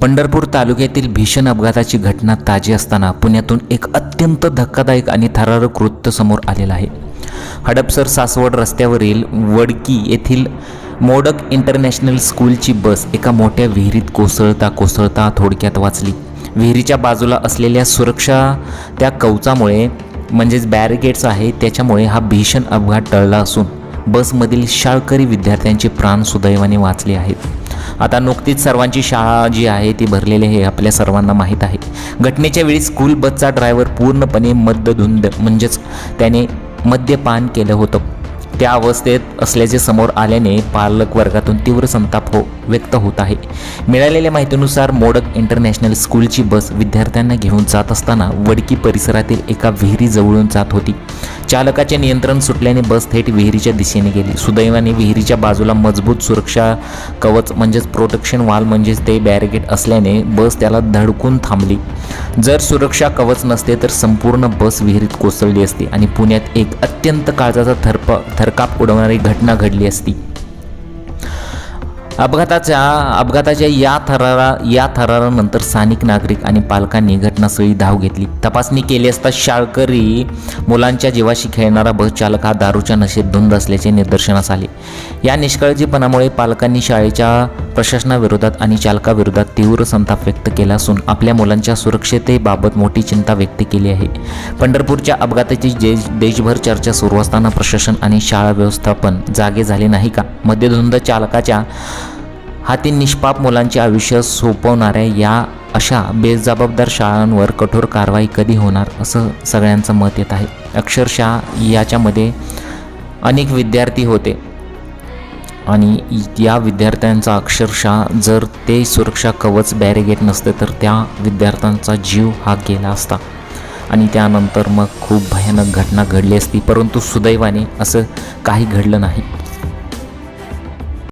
पंढरपूर तालुक्यातील भीषण अपघाताची घटना ताजी असताना पुण्यातून एक अत्यंत धक्कादायक आणि थरारक कृत्य समोर आलेलं आहे। हडपसर सासवड रस्त्यावरील वडकी येथील मोडक इंटरनॅशनल स्कूलची बस एका मोठ्या विहिरीत कोसळता थोडक्यात वाचली। विहिरीच्या बाजूला असलेल्या सुरक्षा त्या कवचामुळे म्हणजेच बॅरिकेड्स आहे त्याच्यामुळे हा भीषण अपघात टळला असून बसमधील शाळकरी विद्यार्थ्यांचे प्राण सुदैवाने वाचले आहेत। आता नुकतीच सर्वांची शाळा जी आहे ती भरलेली हे आपल्या सर्वांना माहीत आहे। घटनेच्या वेळी स्कूल बसचा ड्रायव्हर पूर्णपणे मद्यधुंद म्हणजेच त्याने मद्यपान केलं होतं। त्या अवस्थेत असल्याचे समोर आल्याने पालक वर्गातून तीव्र संताप व्यक्त होत आहे। मिळालेल्या माहितीनुसार मोडक इंटरनॅशनल स्कूलची बस विद्यार्थ्यांना घेऊन जात असताना वडकी परिसरातील एका विहिरीजवळून जात होती। चालकाचे नियंत्रण सुटल्याने बस थेट विहिरीच्या दिशेने गेली। सुदैवाने विहिरीच्या बाजूला मजबूत सुरक्षा कवच म्हणजेच प्रोटेक्शन वॉल म्हणजेच ते बॅरिकेड असल्याने बस त्याला धडकून थांबली। जर सुरक्षा कवच नसते तर संपूर्ण बस विहिरीत कोसळली असती आणि पुण्यात एक अत्यंत काळजाचा थरकाप उडवणारी घटना घडली असती। अपघाताच्या या थरारानंतर स्थानिक नागरिक आणि पालकांनी घटनास्थळी धाव घेतली। तपासणी केली असता शाळकरी मुलांच्या जीवाशी खेळणारा बस चालक हा दारूच्या नशेत धुंद असल्याचे निदर्शनास आले। या निष्काळजीपणामुळे पालकांनी शाळेच्या प्रशासनाविरोधात आणि चालकाविरोधात तीव्र संताप व्यक्त केला असून आपल्या मुलांच्या सुरक्षिततेबाबत मोठी चिंता व्यक्त केली आहे। पंढरपूरच्या अपघाताची देशभर चर्चा सुरू असताना प्रशासन आणि शाळा व्यवस्थापन जागे झाले नाही का? मद्यधुंद चालकाच्या हाती निष्पाप मुलांचे आयुष्य सोपवणाऱ्या या अशा बेजबाबदार शाळांवर कठोर कारवाई कधी होणार असं सगळ्यांचं मत येत आहे। अक्षरशः याच्यामध्ये अनेक विद्यार्थी होते आणि या विद्यार्थ्यांचा अक्षरशः जर ते सुरक्षा कवच बॅरिकेड नसते तर त्या विद्यार्थ्यांचा जीव हा गेला असता आणि त्यानंतर मग खूप भयानक घटना घडली असती, परंतु सुदैवाने असं काही घडलं नाही।